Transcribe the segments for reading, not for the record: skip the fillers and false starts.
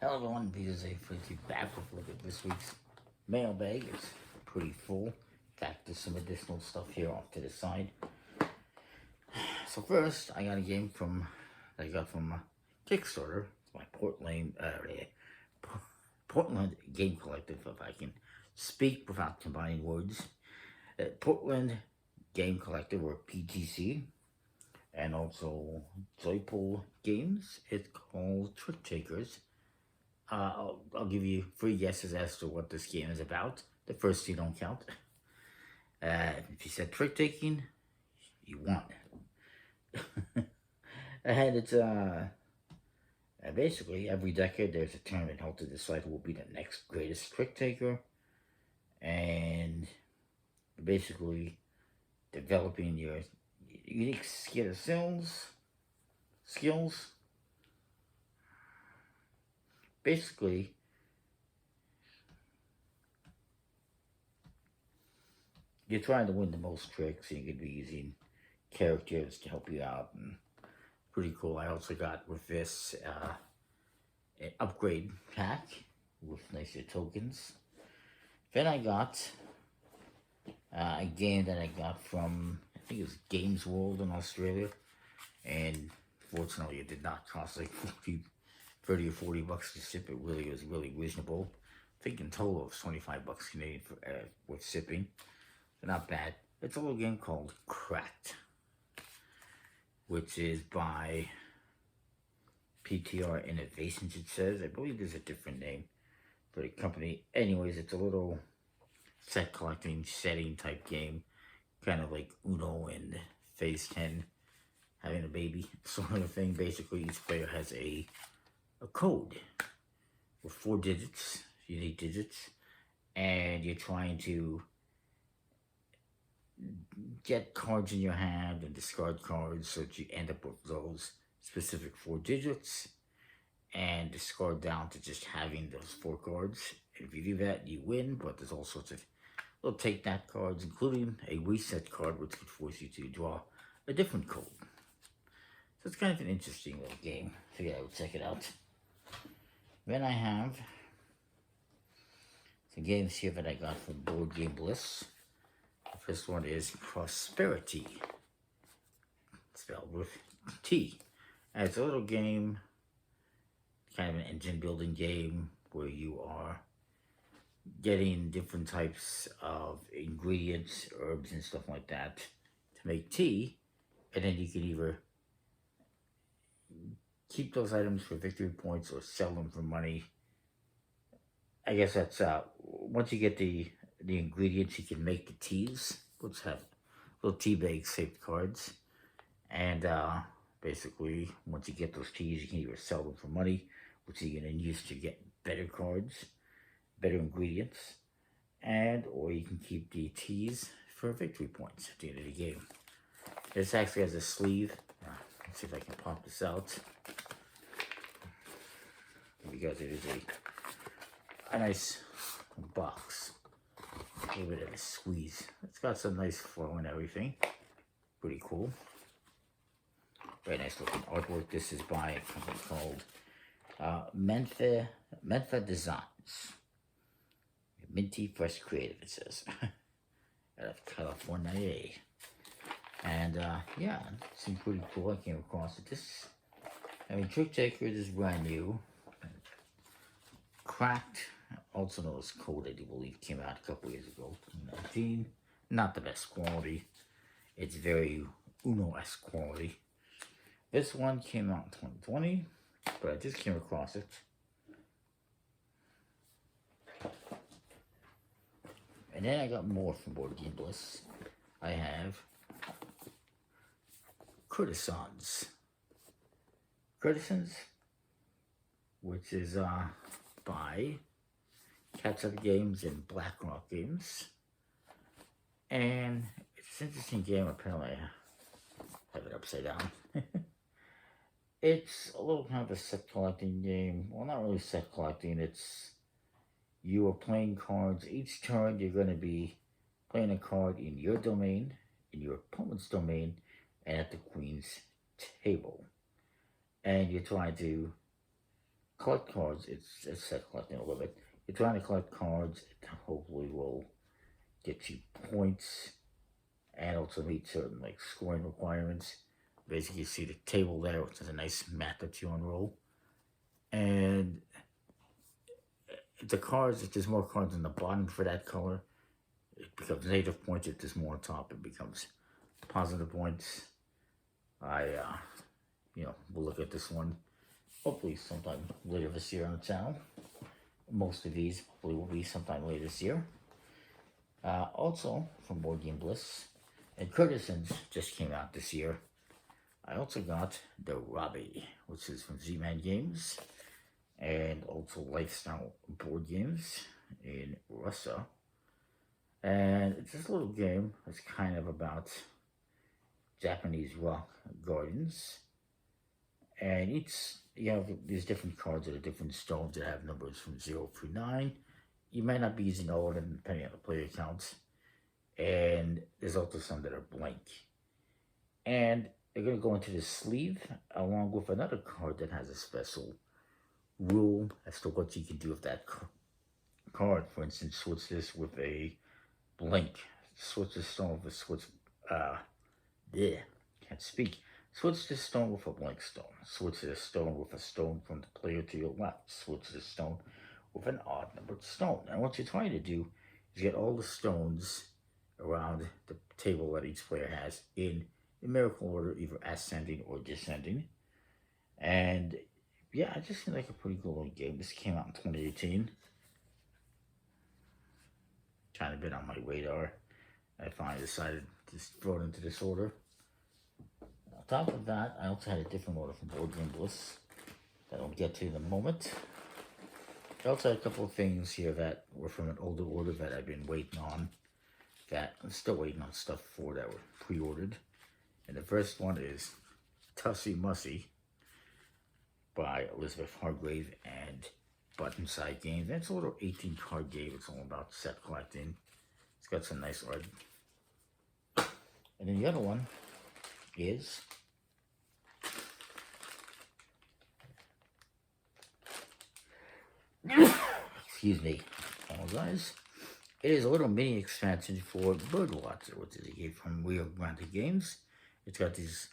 Hello everyone, BJ Fritzy back with a look at this week's mailbag. It's pretty full. In fact, there's some additional stuff here off to the side. So first, I got a game that I got from Kickstarter. It's my Portland Game Collective, if I can speak without combining words. Portland Game Collective, or PTC, and also Joyful Games. It's called Trick Takers. I'll give you 3 guesses as to what this game is about. The first 2 don't count. If you said trick taking, you won. And it's basically every decade there's a tournament held to decide who will be the next greatest trick taker, and basically developing your unique skills. Basically, you're trying to win the most tricks, and you could be using characters to help you out, and pretty cool. I also got with this an upgrade pack with nicer tokens. Then I got a game that I got from, I think it was Games World in Australia, and fortunately it did not cost like 30 or 40 bucks to ship. It really was really reasonable. I think in total it's 25 bucks Canadian for, with shipping. So not bad. It's a little game called Cracked, which is by PTR Innovations, it says. I believe there's a different name for the company. Anyways, it's a little set collecting setting type game, kind of like Uno and Phase 10 having a baby sort of thing. Basically, each player has a code with 4 digits, unique digits, and you're trying to get cards in your hand and discard cards so that you end up with those specific 4 digits and discard down to just having those 4 cards. If you do that, you win, but there's all sorts of little take that cards, including a reset card, which could force you to draw a different code. So it's kind of an interesting little game. So yeah, I would check it out. Then I have some games here that I got from Board Game Bliss. The first one is Prosperity, spelled with T. And it's a little game, kind of an engine building game, where you are getting different types of ingredients, herbs and stuff like that to make tea, and then you can either keep those items for victory points or sell them for money. I guess that's once you get the ingredients, you can make the teas, which have little tea bag shaped cards, and basically once you get those teas, you can either sell them for money, which you can then use to get better cards, better ingredients, or you can keep the teas for victory points at the end of the game. This actually has a sleeve. Let's see if I can pop this out, because it is a nice box. A little bit of a squeeze. It's got some nice flow and everything. Pretty cool. Very nice looking artwork. This is by a company called Mentha Designs. Minty Fresh Creative, it says. Out of California. And yeah, it seems pretty cool. I came across it. Trick Takers is brand new. Cracked, also known as Code, I do believe, came out a couple years ago, 2019. Not the best quality. It's very Uno-esque quality. This one came out in 2020, but I just came across it. And then I got more from Board Game Bliss. I have Ctisons, which is by Catch-Up Games and BlackRock Games. And it's an interesting game. Apparently I have it upside down. It's a little kind of a set collecting game. Well, not really set collecting. It's you are playing cards. Each turn you're going to be playing a card in your domain, in your opponent's domain, and at the queen's table. And you're trying to collect cards. It's set collecting a little bit. You're trying to collect cards. It hopefully will get you points and also meet certain like scoring requirements. Basically, you see the table there, which is a nice map that you unroll. And the cards, if there's more cards in the bottom for that color, it becomes negative points. If there's more on top, it becomes positive points. We'll look at this one hopefully sometime later this year on the channel. Most of these hopefully will be sometime later this year. Also, from Board Game Bliss, and Courtesans just came out this year. I also got the Robbie, which is from GeriMan Games, and also Lifestyle Board Games in Russia. And it's this little game that's kind of about Japanese rock gardens. And you have these different cards that are different stones that have numbers from 0 through 9. You might not be using all of them depending on the player counts. And there's also some that are blank. And they're going to go into the sleeve along with another card that has a special rule as to what you can do with that card. For instance, switch this with a blank. Switch this stone with a can't speak. Switch this stone with a blank stone. Switch this stone with a stone from the player to your left. Switch this stone with an odd numbered stone. And what you're trying to do is get all the stones around the table that each player has in numerical order, either ascending or descending. And yeah, it just seemed like a pretty cool little game. This came out in 2018. Kind of been on my radar. I finally decided to throw it into this order. On top of that, I also had a different order from Board Game Bliss that I'll get to in a moment. I also had a couple of things here that were from an older order that I've been waiting on, that I'm still waiting on stuff for that were pre-ordered. And the first one is Tussy Musy by Elizabeth Hargrave and Buttonside Games. And it's a little 18-card game. It's all about set collecting. It's got some nice art. And then the other one is excuse me, apologize. It is a little mini expansion for Birdwatcher, which is a game from Miranda Games. It's got these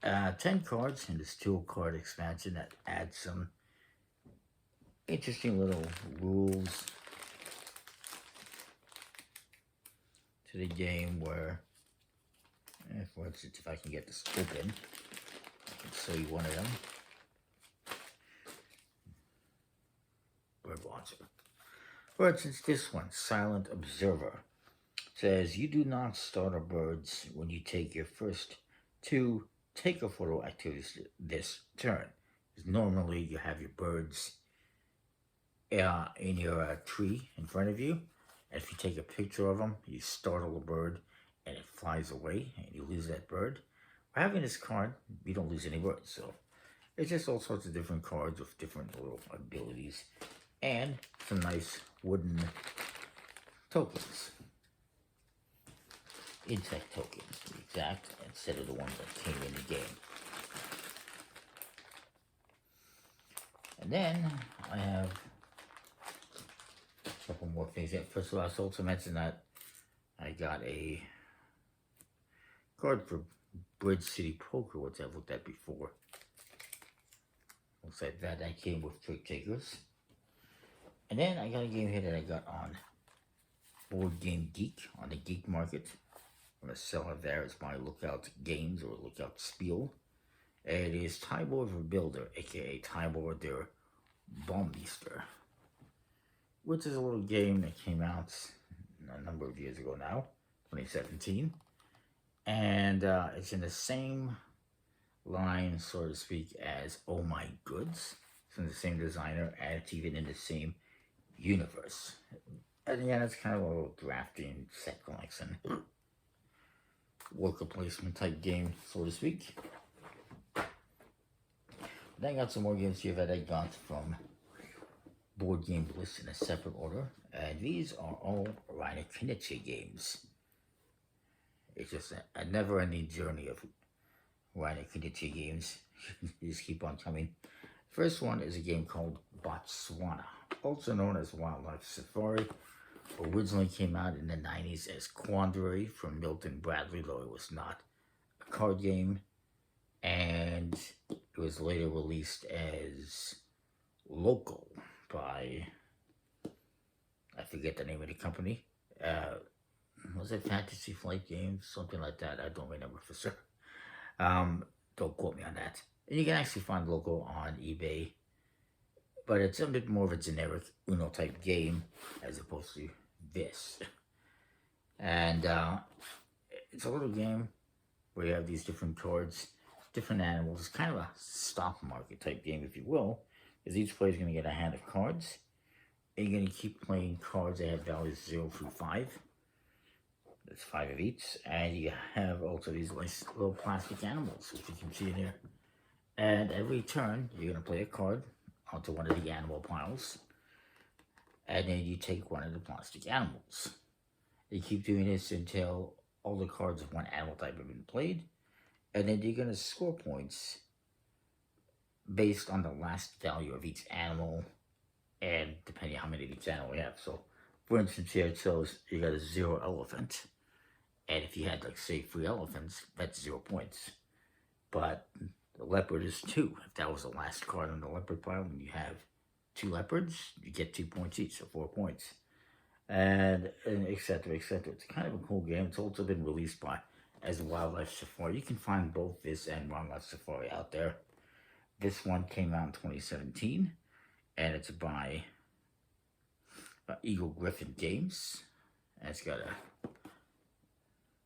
10 cards in this 2-card expansion that adds some interesting little rules to the game where, for instance, if I can get this open, I can show you one of them. Birdwatcher. For instance, this one, Silent Observer, says you do not startle birds when you take your first 2 take a photo activities this turn. Normally, you have your birds in your tree in front of you. And if you take a picture of them, you startle a bird and it flies away and you lose that bird. By having this card, you don't lose any birds. So it's just all sorts of different cards with different little abilities and some nice wooden tokens. Insect tokens, to be exact, instead of the ones that came in the game. And then I have a couple more things. First of all, I also mentioned that I got a card for Bridge City Poker, which I've looked at before. Looks like that came with Trick Takers. And then I got a game here that I got on Board Game Geek, on the Geek market. I'm a seller there. It's by Lookout Games or Lookout Spiel. It is Tybo Rebuilder, aka Tybo Rebuilder, which is a little game that came out a number of years ago now, 2017. And it's in the same line, so to speak, as Oh My Goods. It's from the same designer, and it's even in the same universe. And yeah, it's kind of a little drafting, set collection, worker placement type game, so to speak. Then I got some more games here that I got from Board Game Bliss in a separate order. And these are all Reiner Knizia games. It's just a never-ending journey of Reiner Knizia games. They just keep on coming. First one is a game called Botswana, also known as Wildlife Safari. Originally came out in the 90s as Quandary from Milton Bradley, though it was not a card game. And it was later released as Local by, I forget the name of the company. Was it Fantasy Flight Games? Something like that. I don't remember for sure. Don't quote me on that. And you can actually find Local on eBay. But it's a bit more of a generic Uno type game as opposed to this. And it's a little game where you have these different cards, different animals. It's kind of a stock market type game, if you will, because each player is going to get a hand of cards. And you're going to keep playing cards that have values 0 through 5. There's 5 of each. And you have also these nice little plastic animals, which you can see in here. And every turn, you're going to play a card onto one of the animal piles, and then you take one of the plastic animals. You keep doing this until all the cards of one animal type have been played, and then you're going to score points based on the last value of each animal, and depending on how many of each animal you have. So, for instance, here it shows you got a 0 elephant, and if you had, like, say, 3 elephants, that's 0 points. But the leopard is 2. If that was the last card on the leopard pile, and you have 2 leopards, you get 2 points each, so 4 points. And etc., etc. It's kind of a cool game. It's also been released as Wildlife Safari. You can find both this and Wildlife Safari out there. This one came out in 2017, and it's by Eagle Griffin Games. And it's got a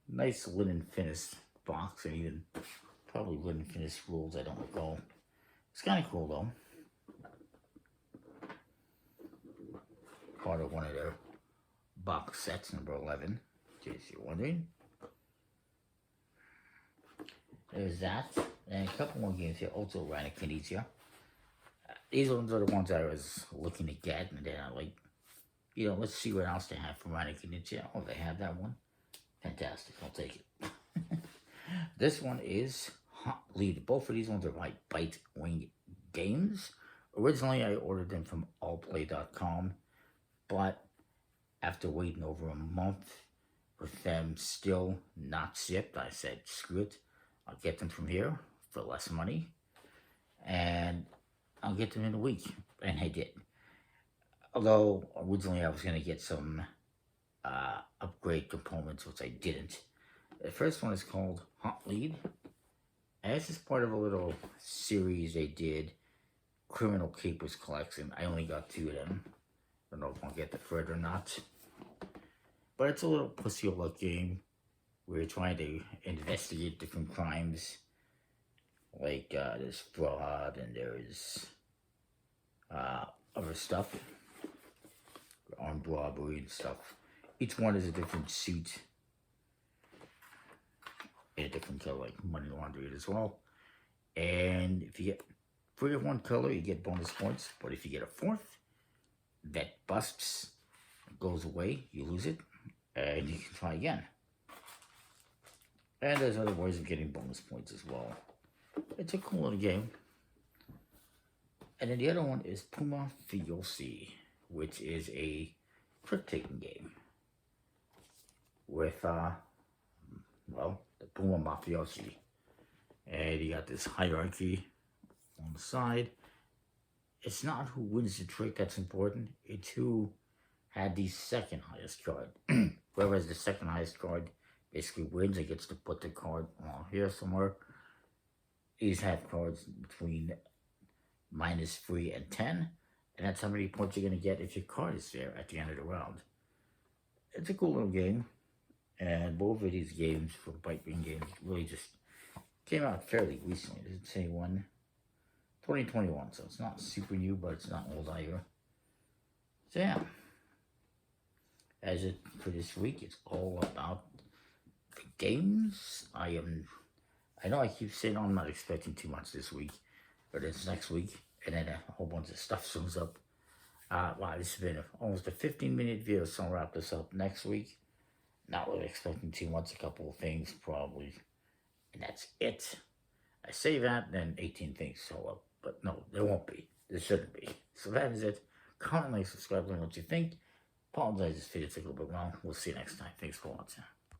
nice linen finished box, and even probably wooden finished rules, I don't recall. It's kind of cool, though. Part of one of their box sets, number 11, in case you're wondering. There's that. And a couple more games here, also around Ctis. These ones are the ones I was looking to get, and then I like, let's see what else they have from around Ctis. Oh, they have that one. Fantastic, I'll take it. This one is Hot Lead. Both of these ones are by Bite Wing Games. Originally, I ordered them from allplay.com, but after waiting over a month with them still not shipped, I said, screw it. I'll get them from here for less money, and I'll get them in a week. And I did. Although, originally I was going to get some upgrade components, which I didn't. The first one is called Hot Lead. And this is part of a little series they did, Criminal Capers Collection. I only got 2 of them. I don't know if I'll get the third or not. But it's a little pussy-like game where you're trying to investigate different crimes. Like, there's fraud and there's other stuff. Armed robbery and stuff. Each one is a different suit. In a different color, like money laundering as well. And if you get 3 of one color, you get bonus points. But if you get a 4th, that busts, goes away, you lose it, and you can try again. And there's other ways of getting bonus points as well. It's a cool little game. And then the other one is Puma Thec, which is a trick-taking game with, the Puma Mafiosi. And you got this hierarchy on the side. It's not who wins the trick that's important. It's who had the second highest card. Whoever has the second highest card basically wins and gets to put the card on here somewhere. These have cards between -3 and 10. And that's how many points you're going to get if your card is there at the end of the round. It's a cool little game. And both of these games from Bite Wing Games really just came out fairly recently. Does it say when? 2021, so it's not super new, but it's not old either. So yeah. As it for this week, it's all about the games. I know I keep saying I'm not expecting too much this week, but it's next week, and then a whole bunch of stuff shows up. Wow, this has been almost a 15-minute video, so I'll wrap this up next week. Not really expecting too much, a couple of things probably, and that's it. I say that, then 18 things show up. But no, there won't be. There shouldn't be. So that is it. Comment, like, subscribe, and what you think. Apologize if this video took a little bit long. We'll see you next time. Thanks for watching.